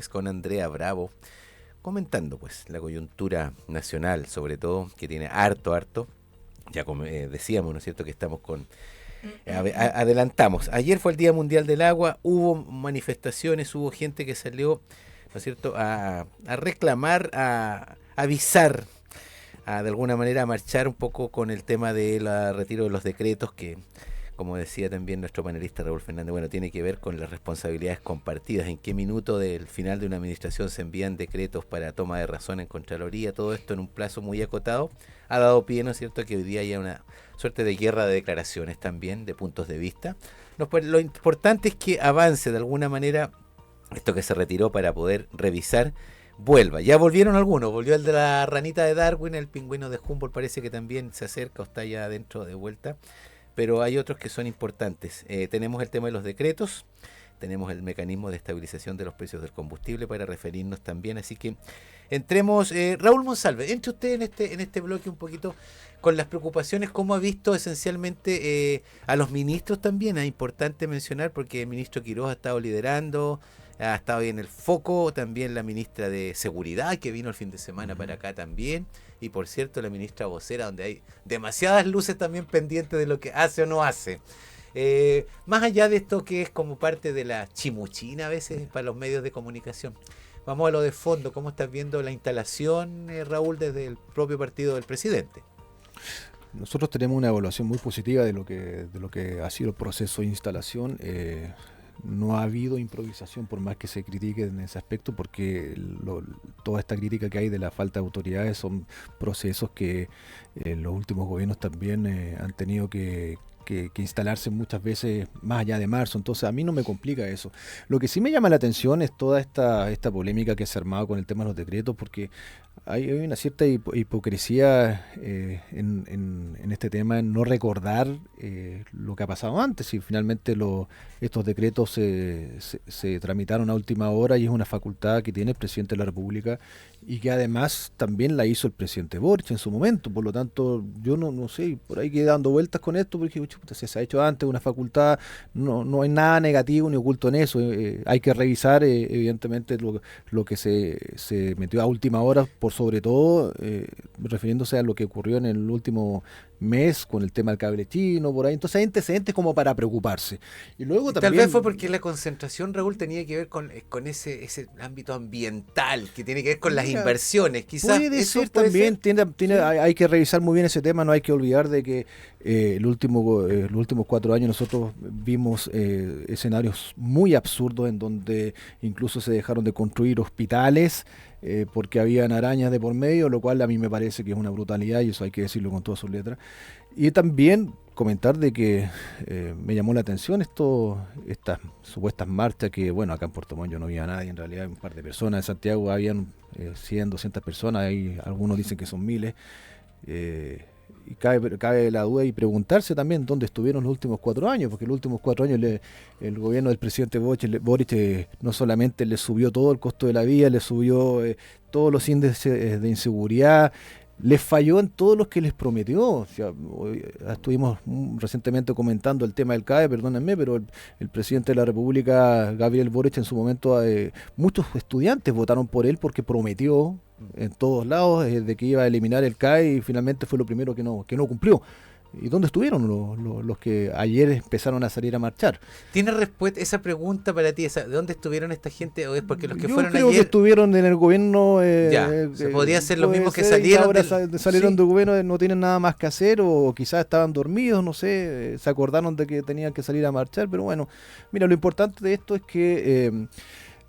Vázquez con Andrea Bravo, comentando pues la coyuntura nacional, sobre todo, que tiene harto. Ya como decíamos, ¿no es cierto?, que estamos con... adelantamos. Ayer fue el Día Mundial del Agua, hubo manifestaciones, hubo gente que salió, ¿no es cierto?, a reclamar, a avisar, de alguna manera a marchar un poco con el tema del retiro de los decretos que, como decía también nuestro panelista Raúl Fernández, bueno, tiene que ver con las responsabilidades compartidas, en qué minuto del final de una administración se envían decretos para toma de razón en Contraloría, todo esto en un plazo muy acotado, ha dado pie, ¿no es cierto?, que hoy día haya una suerte de guerra de declaraciones también, de puntos de vista. No, pues, lo importante es que avance de alguna manera esto que se retiró para poder revisar, vuelva. Ya volvieron algunos, volvió el de la ranita de Darwin, el pingüino de Humboldt parece que también se acerca o está ya dentro de vuelta, pero hay otros que son importantes. Tenemos el tema de los decretos, tenemos el mecanismo de estabilización de los precios del combustible para referirnos también, así que entremos. Raúl Monsalve, entre usted en este bloque un poquito con las preocupaciones, cómo ha visto esencialmente a los ministros también. Es importante mencionar porque el ministro Quiroz ha estado liderando, ha estado ahí en el foco, también la ministra de Seguridad que vino el fin de semana para acá también, y por cierto la ministra vocera, donde hay demasiadas luces también pendientes de lo que hace o no hace. Más allá de esto que es como parte de la chimuchina a veces para los medios de comunicación, vamos a lo de fondo. ¿Cómo estás viendo la instalación, Raúl, desde el propio partido del presidente? Nosotros tenemos una evaluación muy positiva de lo que ha sido el proceso de instalación. No ha habido improvisación, por más que se critique en ese aspecto, porque toda esta crítica que hay de la falta de autoridades son procesos que los últimos gobiernos también han tenido que instalarse muchas veces más allá de marzo. Entonces a mí no me complica eso. Lo que sí me llama la atención es toda esta polémica que se ha armado con el tema de los decretos, porque hay una cierta hipocresía en este tema, en no recordar lo que ha pasado antes. Y finalmente estos decretos se tramitaron a última hora y es una facultad que tiene el presidente de la República y que además también la hizo el presidente Boric en su momento. Por lo tanto, yo no sé, por ahí quedé dando vueltas con esto, porque se ha hecho antes una facultad, no hay nada negativo ni oculto en eso. Hay que revisar evidentemente lo que se metió a última hora, por sobre todo refiriéndose a lo que ocurrió en el último mes con el tema del cable chino, por ahí. Entonces hay antecedentes como para preocuparse. Y luego también, tal vez fue porque la concentración, Raúl, tenía que ver con ese ámbito ambiental, que tiene que ver con las inversiones. Quizás puede ser también, ¿sí? Hay que revisar muy bien ese tema. No hay que olvidar de que los últimos 4 años nosotros vimos escenarios muy absurdos en donde incluso se dejaron de construir hospitales porque habían arañas de por medio, lo cual a mí me parece que es una brutalidad y eso hay que decirlo con todas sus letras. Y también comentar de que me llamó la atención estas supuestas marchas que, bueno, acá en Puerto Montt yo no vi a nadie, en realidad un par de personas. En Santiago habían 100, 200 personas, ahí algunos dicen que son miles. Y cabe la duda y preguntarse también dónde estuvieron los últimos 4 años, porque los últimos 4 años el gobierno del presidente Boric no solamente le subió todo el costo de la vida, le subió todos los índices de inseguridad, les falló en todos los que les prometió. O sea, estuvimos recientemente comentando el tema del CAE, perdónenme, pero el presidente de la República, Gabriel Boric, en su momento, muchos estudiantes votaron por él porque prometió en todos lados de que iba a eliminar el CAE y finalmente fue lo primero que no cumplió. ¿Y dónde estuvieron los que ayer empezaron a salir a marchar? ¿Tiene respuesta esa pregunta para ti? ¿De dónde estuvieron esta gente? ¿O es porque los que Yo fueron creo ayer... que estuvieron en el gobierno... se podría ser los mismos que salieron salieron del gobierno, no tienen nada más que hacer o quizás estaban dormidos, no sé, se acordaron de que tenían que salir a marchar, pero bueno, mira, lo importante de esto es que...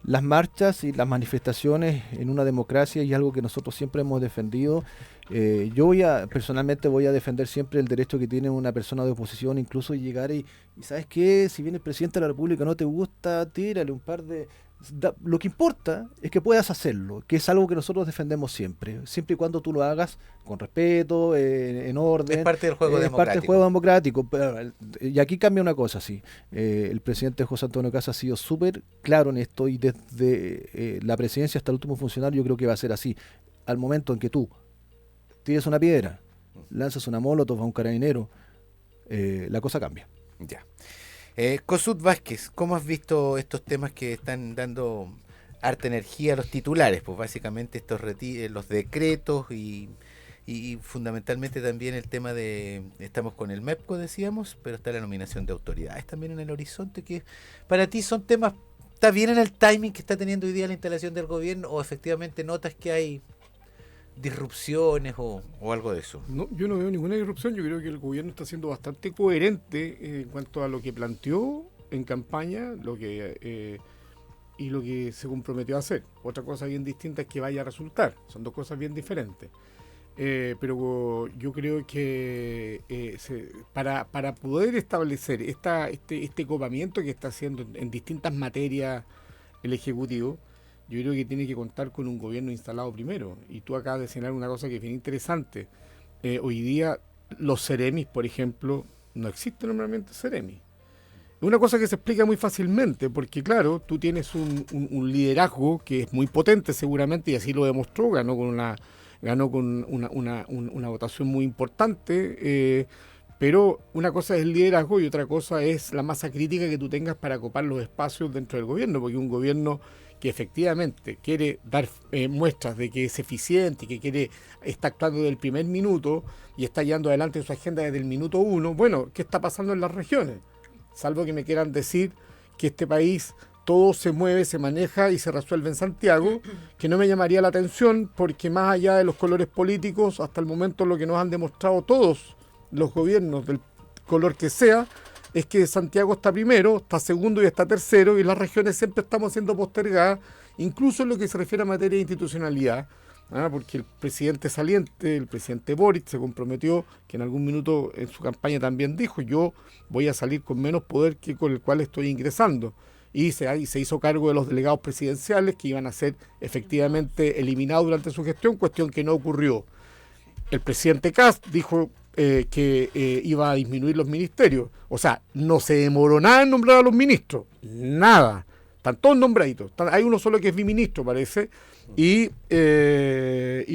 las marchas y las manifestaciones en una democracia y algo que nosotros siempre hemos defendido. Yo personalmente voy a defender siempre el derecho que tiene una persona de oposición, incluso llegar y ¿sabes qué? Si bien el presidente de la República no te gusta, tírale un par de... Lo que importa es que puedas hacerlo, que es algo que nosotros defendemos siempre y cuando tú lo hagas con respeto, en orden. Es parte del juego democrático. Es parte del juego democrático. Pero, y aquí cambia una cosa, sí. El presidente José Antonio Kast ha sido súper claro en esto y desde la presidencia hasta el último funcionario yo creo que va a ser así. Al momento en que tú tires una piedra, lanzas una molotov a un carabinero, la cosa cambia. Ya. Kossuth Vázquez, ¿cómo has visto estos temas que están dando harta energía a los titulares, pues básicamente los decretos y fundamentalmente también el tema de, estamos con el MEPCO decíamos, pero está la nominación de autoridades también en el horizonte, que para ti son temas, ¿está bien en el timing que está teniendo hoy día la instalación del gobierno o efectivamente notas que hay disrupciones o algo de eso? No, yo no veo ninguna disrupción. Yo creo que el gobierno está siendo bastante coherente en cuanto a lo que planteó en campaña y lo que se comprometió a hacer. Otra cosa bien distinta es que vaya a resultar. Son dos cosas bien diferentes. Pero yo creo que para poder establecer este copamiento que está haciendo en distintas materias el Ejecutivo, yo creo que tiene que contar con un gobierno instalado primero. Y tú acabas de señalar una cosa que es bien interesante. Hoy día los seremis, por ejemplo, no existen normalmente seremis. Es una cosa que se explica muy fácilmente, porque claro, tú tienes un liderazgo que es muy potente seguramente, y así lo demostró, ganó con una votación muy importante, pero una cosa es el liderazgo y otra cosa es la masa crítica que tú tengas para ocupar los espacios dentro del gobierno, porque un gobierno que efectivamente quiere dar muestras de que es eficiente y que está actuando desde el primer minuto y está llevando adelante su agenda desde el minuto 1, bueno, ¿qué está pasando en las regiones? Salvo que me quieran decir que este país todo se mueve, se maneja y se resuelve en Santiago, que no me llamaría la atención porque más allá de los colores políticos, hasta el momento lo que nos han demostrado todos los gobiernos del color que sea, es que Santiago está primero, está segundo y está tercero, y las regiones siempre estamos siendo postergadas, incluso en lo que se refiere a materia de institucionalidad, porque el presidente saliente, el presidente Boric, se comprometió, que en algún minuto en su campaña también dijo, yo voy a salir con menos poder que con el cual estoy ingresando. Y se hizo cargo de los delegados presidenciales que iban a ser efectivamente eliminados durante su gestión, cuestión que no ocurrió. El presidente Kast dijo que iba a disminuir los ministerios. O sea, no se demoró nada en nombrar a los ministros. Nada. Están todos nombraditos. Hay uno solo que es biministro, parece. Y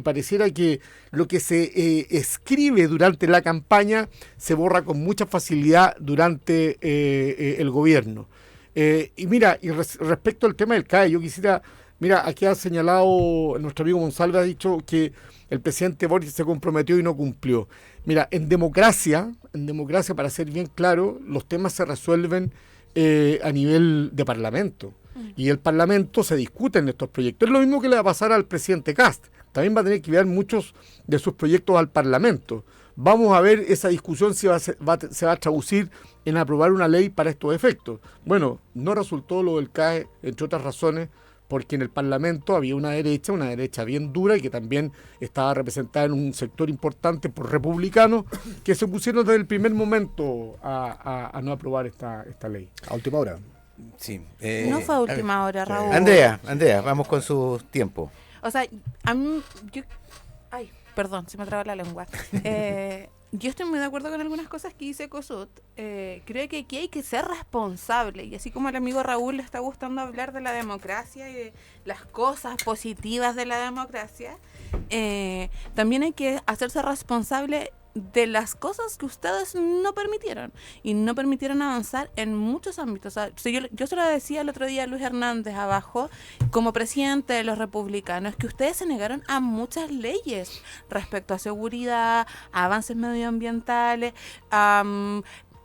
pareciera que lo que se escribe durante la campaña se borra con mucha facilidad durante el gobierno. Y mira, respecto al tema del CAE, yo quisiera... Mira, aquí ha señalado, nuestro amigo Monsalve ha dicho que el presidente Boric se comprometió y no cumplió. Mira, en democracia, para ser bien claro, los temas se resuelven a nivel de parlamento. Y el parlamento se discuten estos proyectos. Es lo mismo que le va a pasar al presidente Kast. También va a tener que enviar muchos de sus proyectos al parlamento. Vamos a ver esa discusión si se va a traducir en aprobar una ley para estos efectos. Bueno, no resultó lo del CAE, entre otras razones, porque en el Parlamento había una derecha bien dura y que también estaba representada en un sector importante por republicanos que se pusieron desde el primer momento a no aprobar esta ley. A última hora. Sí. No fue a última hora, Raúl. Andrea, vamos con su tiempo. O sea, a mí... Ay, perdón, se me traba la lengua. Yo estoy muy de acuerdo con algunas cosas que dice Cosut. Creo que aquí hay que ser responsable. Y así como al amigo Raúl le está gustando hablar de la democracia y de las cosas positivas de la democracia, también hay que hacerse responsable de las cosas que ustedes no permitieron. Y no permitieron avanzar en muchos ámbitos. O sea, yo se lo decía el otro día a Luis Hernández abajo, como presidente de los republicanos, que ustedes se negaron a muchas leyes respecto a seguridad, a avances medioambientales, a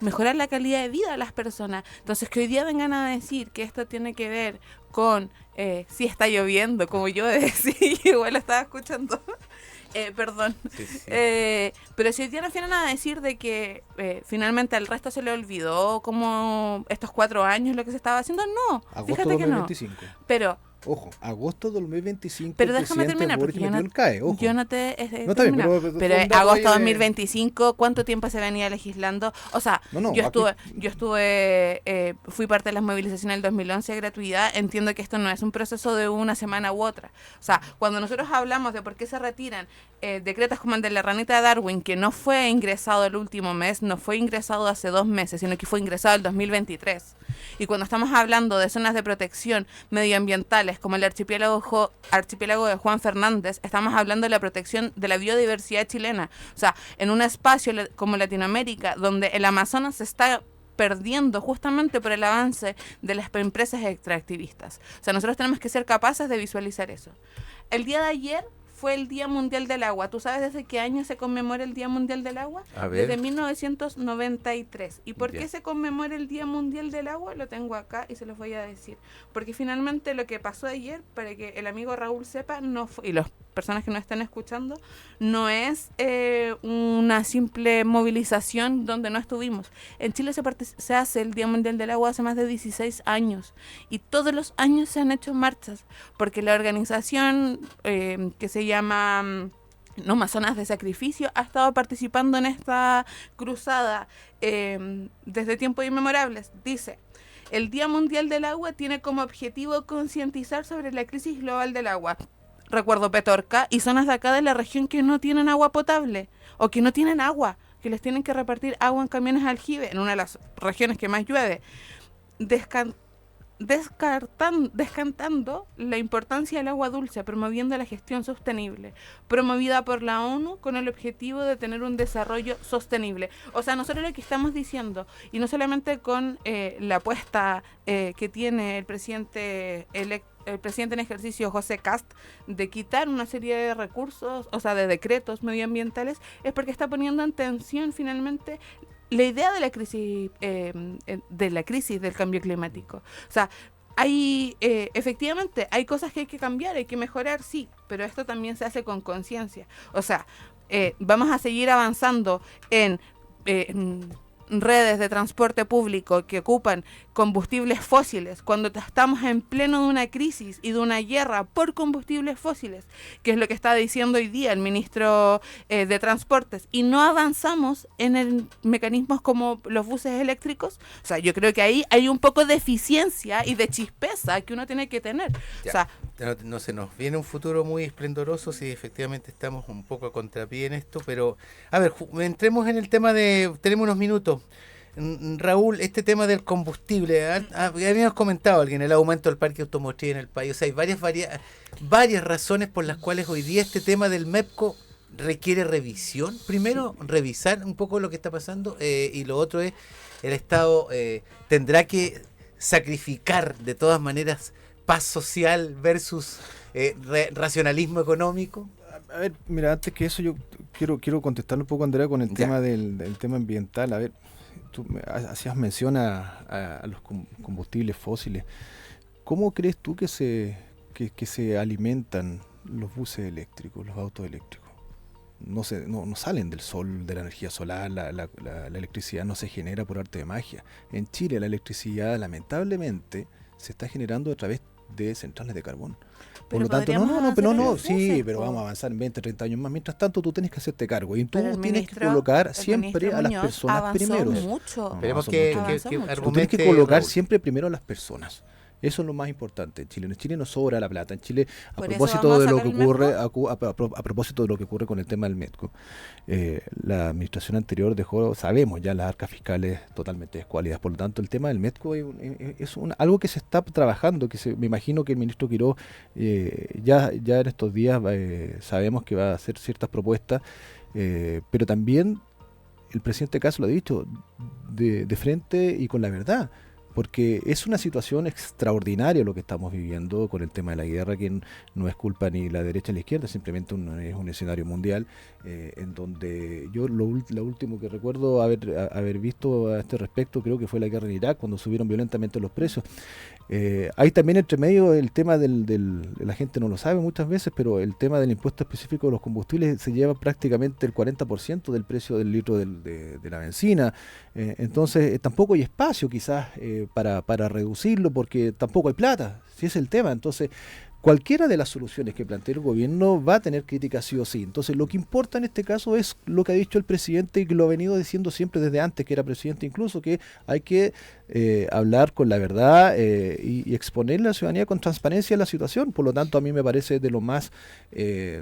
mejorar la calidad de vida de las personas. Entonces, que hoy día vengan a decir que esto tiene que ver con si está lloviendo, como yo decía, igual lo estaba escuchando. Perdón. Sí. Pero si hoy día nos vienen a decir de que finalmente al resto se le olvidó como estos 4 años lo que se estaba haciendo, no. Agosto fíjate 2025. Que no. Pero... Ojo, agosto de 2025. Pero déjame terminar, porque yo no te no está bien, pero agosto 2025, ¿cuánto tiempo se venía legislando? O sea, fui parte de las movilizaciones del 2011 de gratuidad. Entiendo que esto no es un proceso de una semana u otra. O sea, cuando nosotros hablamos de por qué se retiran decretos como el de la ranita de Darwin, que no fue ingresado el último mes, no fue ingresado hace 2 meses, sino que fue ingresado el 2023. Y cuando estamos hablando de zonas de protección medioambientales como el archipiélago de Juan Fernández, estamos hablando de la protección de la biodiversidad chilena. O sea, en un espacio como Latinoamérica, donde el Amazonas está perdiendo justamente por el avance de las empresas extractivistas. O sea, nosotros tenemos que ser capaces de visualizar eso. El día de ayer fue el Día Mundial del Agua. ¿Tú sabes desde qué año se conmemora el Día Mundial del Agua? A ver. Desde 1993. ¿Y por Ya. qué se conmemora el Día Mundial del Agua? Lo tengo acá y se los voy a decir. Porque finalmente lo que pasó ayer, para que el amigo Raúl sepa, no fue, y las personas que nos están escuchando, no es una simple movilización donde no estuvimos. En Chile se hace el Día Mundial del Agua hace más de 16 años y todos los años se han hecho marchas porque la organización que se llama No Amazonas de Sacrificio ha estado participando en esta cruzada desde tiempos inmemorables. Dice: el Día Mundial del Agua tiene como objetivo concientizar sobre la crisis global del agua. Recuerdo Petorca y zonas de acá de la región que no tienen agua potable o que no tienen agua, que les tienen que repartir agua en camiones de aljibe, en una de las regiones que más llueve. Descantando la importancia del agua dulce, promoviendo la gestión sostenible, promovida por la ONU con el objetivo de tener un desarrollo sostenible. O sea, nosotros lo que estamos diciendo, y no solamente con la apuesta que tiene el presidente en ejercicio José Kast de quitar una serie de recursos, o sea, de decretos medioambientales, es porque está poniendo en tensión finalmente la idea de la crisis del cambio climático. O sea, efectivamente, hay cosas que hay que cambiar, hay que mejorar, sí, pero esto también se hace con conciencia. O sea, vamos a seguir avanzando en redes de transporte público que ocupan combustibles fósiles cuando estamos en pleno de una crisis y de una guerra por combustibles fósiles, que es lo que está diciendo hoy día el ministro de Transportes, y no avanzamos en mecanismos como los buses eléctricos. O sea, yo creo que ahí hay un poco de eficiencia y de chispeza que uno tiene que tener. Ya. O sea, No se nos viene un futuro muy esplendoroso si efectivamente estamos un poco a contrapié en esto, pero a ver, entremos en el tema tenemos unos minutos. Raúl, este tema del combustible, habíamos comentado alguien, el aumento del parque automotriz en el país, o sea, hay varias razones por las cuales hoy día este tema del MEPCO requiere revisión. Primero, revisar un poco lo que está pasando, y lo otro es, el Estado tendrá que sacrificar de todas maneras paz social versus racionalismo económico. A ver, mira, antes que eso yo quiero contestarle un poco, Andrea, con el tema del tema ambiental. A ver, tú hacías mención a los combustibles fósiles. ¿Cómo crees tú que se alimentan los buses eléctricos, los autos eléctricos? No salen del sol, de la energía solar, la electricidad no se genera por arte de magia. En Chile la electricidad lamentablemente se está generando a través de centrales de carbón. Por lo tanto, pero vamos a avanzar en 20, 30 años más. Mientras tanto, tú tienes que hacerte cargo y tú tienes que colocar siempre a las personas primero. Esperemos que tú tienes que colocar siempre primero a las personas. Eso es lo más importante en Chile. En Chile nos sobra la plata. En Chile, a propósito de lo que ocurre, a propósito de lo que ocurre con el tema del MEPCO, la administración anterior sabemos ya las arcas fiscales totalmente descualidas. Por lo tanto, el tema del MEPCO es algo que se está trabajando, me imagino que el ministro Quirós ya en estos días sabemos que va a hacer ciertas propuestas, pero también el presidente Kast lo ha dicho de frente y con la verdad. Porque es una situación extraordinaria lo que estamos viviendo con el tema de la guerra, que no es culpa ni la derecha ni la izquierda, simplemente es un escenario mundial en donde yo lo último que recuerdo haber visto a este respecto creo que fue la guerra en Irak, cuando subieron violentamente los precios. Hay también entre medio el tema la gente no lo sabe muchas veces, pero el tema del impuesto específico de los combustibles se lleva prácticamente el 40% del precio del litro de la benzina. Entonces tampoco hay espacio quizás para reducirlo, porque tampoco hay plata, si es el tema. Entonces cualquiera de las soluciones que plantee el gobierno va a tener críticas sí o sí. Entonces lo que importa en este caso es lo que ha dicho el presidente y que lo ha venido diciendo siempre desde antes que era presidente, incluso que hay que hablar con la verdad y exponer a la ciudadanía con transparencia la situación. Por lo tanto, a mí me parece de lo más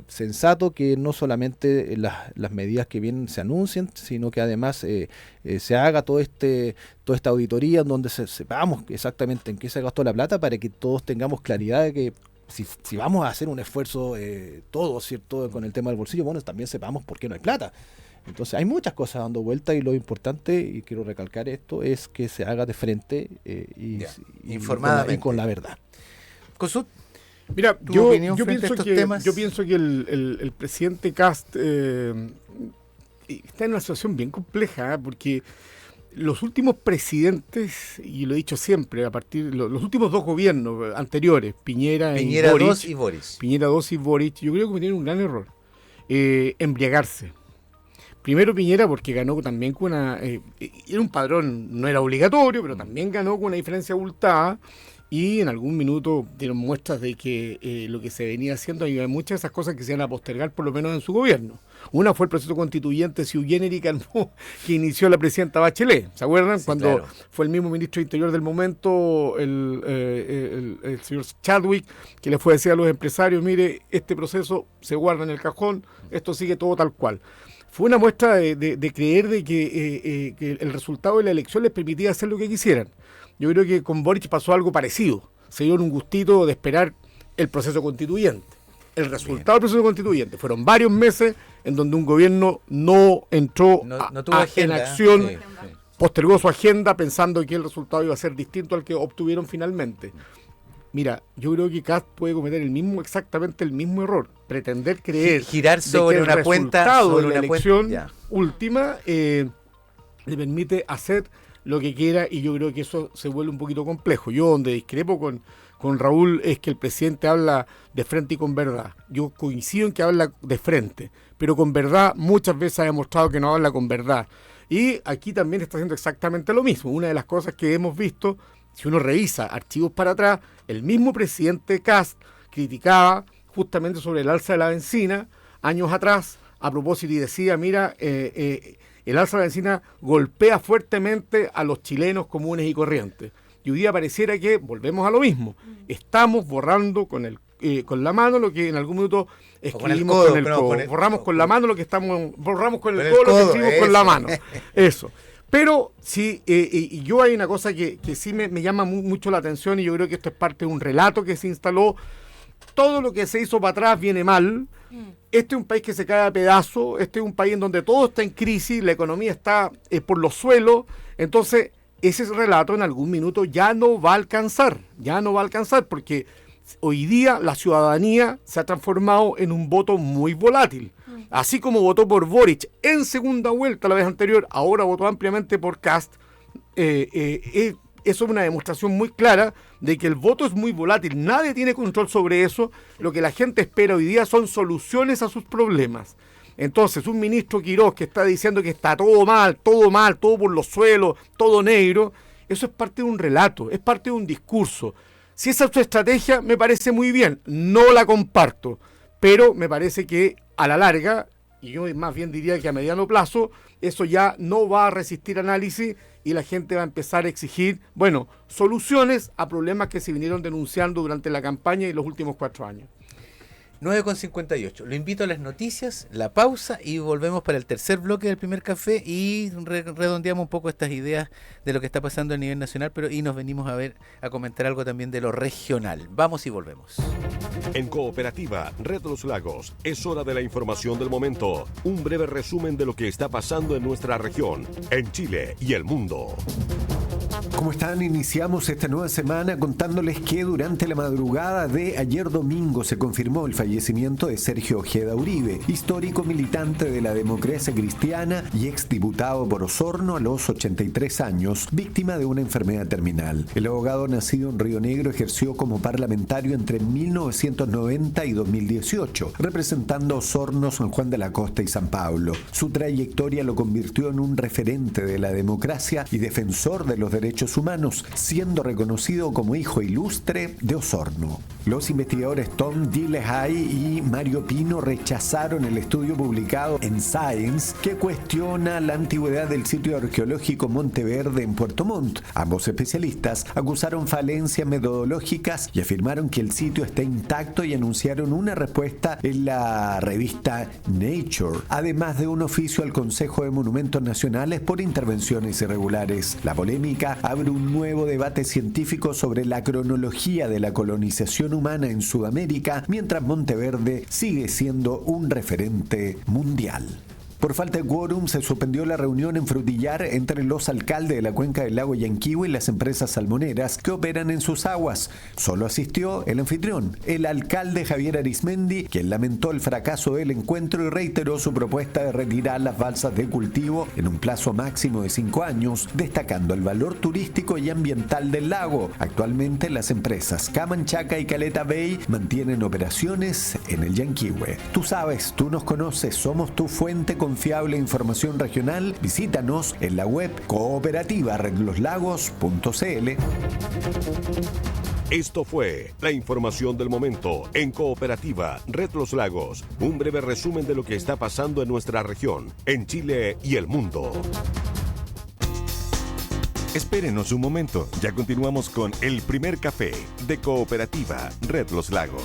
sensato que no solamente las medidas que vienen se anuncien, sino que además se haga toda esta auditoría en donde sepamos exactamente en qué se gastó la plata, para que todos tengamos claridad de que si vamos a hacer un esfuerzo todos, ¿cierto?, con el tema del bolsillo, bueno, también sepamos por qué no hay plata. Entonces hay muchas cosas dando vuelta y lo importante, y quiero recalcar esto, es que se haga de frente y informadamente. y con la verdad. Cosut, Mira, ¿tu yo opinión frente a pienso estos que temas? yo pienso que el presidente Kast está en una situación bien compleja, porque los últimos presidentes, y lo he dicho siempre, a partir de los últimos dos gobiernos anteriores, Piñera y Boric, 2 y Boris. Piñera 2 y Boric, yo creo que cometieron un gran error, embriagarse. Primero Piñera porque ganó también con una... era un padrón, no era obligatorio, pero también ganó con una diferencia abultada, y en algún minuto dieron muestras de que lo que se venía haciendo, hay muchas de esas cosas que se iban a postergar, por lo menos en su gobierno. Una fue el proceso constituyente sui generis que inició la presidenta Bachelet, ¿se acuerdan? Sí, Cuando claro. fue el mismo ministro de Interior del momento, el señor Chadwick, que le fue a decir a los empresarios, mire, este proceso se guarda en el cajón, esto sigue todo tal cual. Fue una muestra de creer de que el resultado de la elección les permitía hacer lo que quisieran. Yo creo que con Boric pasó algo parecido. Se dieron un gustito de esperar el proceso constituyente. El resultado del proceso constituyente. Fueron varios meses en donde un gobierno no entró No tuvo en agenda. acción, Sí, sí. postergó su agenda pensando que el resultado iba a ser distinto al que obtuvieron finalmente. Mira, yo creo que Kast puede cometer exactamente el mismo error. Pretender creer Girar de sobre que una el cuenta, resultado sobre de la una cuenta, elección ya. última le permite hacer lo que quiera, y yo creo que eso se vuelve un poquito complejo. Yo donde discrepo con Raúl es que el presidente habla de frente y con verdad. Yo coincido en que habla de frente, pero con verdad muchas veces ha demostrado que no habla con verdad. Y aquí también está haciendo exactamente lo mismo. Una de las cosas que hemos visto, si uno revisa archivos para atrás, el mismo presidente Kast criticaba justamente sobre el alza de la benzina años atrás, a propósito, y decía, mira, el alza de la benzina golpea fuertemente a los chilenos comunes y corrientes. Y hoy día pareciera que volvemos a lo mismo. Estamos borrando con la mano lo que en algún minuto escribimos con el codo. Borramos con la mano lo que borramos con el codo lo que escribimos con la mano. Eso. Pero sí, y yo hay una cosa que sí me llama mucho la atención, y yo creo que esto es parte de un relato que se instaló. Todo lo que se hizo para atrás viene mal. Este es un país que se cae a pedazos. Este es un país en donde todo está en crisis, la economía está por los suelos. Entonces, ese relato en algún minuto ya no va a alcanzar. Ya no va a alcanzar porque hoy día la ciudadanía se ha transformado en un voto muy volátil. Así como votó por Boric en segunda vuelta la vez anterior, ahora votó ampliamente por Kast. Eso es una demostración muy clara de que el voto es muy volátil. Nadie tiene control sobre eso. Lo que la gente espera hoy día son soluciones a sus problemas. Entonces, un ministro Quirós que está diciendo que está todo mal, todo por los suelos, todo negro, eso es parte de un relato, es parte de un discurso. Si esa es su estrategia, me parece muy bien. No la comparto, pero me parece que a la larga, y yo más bien diría que a mediano plazo, eso ya no va a resistir análisis, y la gente va a empezar a exigir, soluciones a problemas que se vinieron denunciando durante la campaña y los últimos 4 años. 9:58. Lo invito a las noticias, la pausa, y volvemos para el tercer bloque del primer café y redondeamos un poco estas ideas de lo que está pasando a nivel nacional, y nos venimos a comentar algo también de lo regional. Vamos y volvemos. En Cooperativa Red Los Lagos es hora de la información del momento. Un breve resumen de lo que está pasando en nuestra región, en Chile y el mundo. ¿Cómo están? Iniciamos esta nueva semana contándoles que durante la madrugada de ayer domingo se confirmó el fallecimiento de Sergio Ojeda Uribe, histórico militante de la democracia cristiana y exdiputado por Osorno a los 83 años, víctima de una enfermedad terminal. El abogado nacido en Río Negro ejerció como parlamentario entre 1990 y 2018, representando Osorno, San Juan de la Costa y San Pablo. Su trayectoria lo convirtió en un referente de la democracia y defensor de los derechos humanos, siendo reconocido como hijo ilustre de Osorno. Los investigadores Tom Dillehay y Mario Pino rechazaron el estudio publicado en Science que cuestiona la antigüedad del sitio arqueológico Monteverde en Puerto Montt. Ambos especialistas acusaron falencias metodológicas y afirmaron que el sitio está intacto, y anunciaron una respuesta en la revista Nature, además de un oficio al Consejo de Monumentos Nacionales por intervenciones irregulares. La polémica abre un nuevo debate científico sobre la cronología de la colonización humana en Sudamérica, mientras Monteverde sigue siendo un referente mundial. Por falta de quórum, se suspendió la reunión en Frutillar entre los alcaldes de la cuenca del lago Yanquihue y las empresas salmoneras que operan en sus aguas. Solo asistió el anfitrión, el alcalde Javier Arismendi, quien lamentó el fracaso del encuentro y reiteró su propuesta de retirar las balsas de cultivo en un plazo máximo de 5 años, destacando el valor turístico y ambiental del lago. Actualmente, las empresas Camanchaca y Caleta Bay mantienen operaciones en el Yanquihue. Tú sabes, tú nos conoces, somos tu fuente confiable de información regional. Visítanos en la web cooperativa-redloslagos.cl. Esto fue la información del momento en Cooperativa Red Los Lagos. Un breve resumen de lo que está pasando en nuestra región, en Chile y el mundo. Espérenos un momento, ya continuamos con el primer café de Cooperativa Red Los Lagos.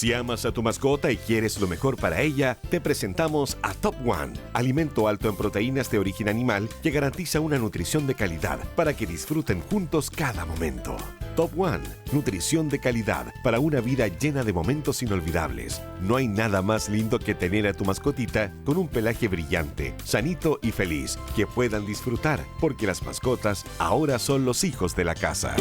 Si amas a tu mascota y quieres lo mejor para ella, te presentamos a Top One, alimento alto en proteínas de origen animal que garantiza una nutrición de calidad para que disfruten juntos cada momento. Top One, nutrición de calidad para una vida llena de momentos inolvidables. No hay nada más lindo que tener a tu mascotita con un pelaje brillante, sanito y feliz, que puedan disfrutar, porque las mascotas ahora son los hijos de la casa.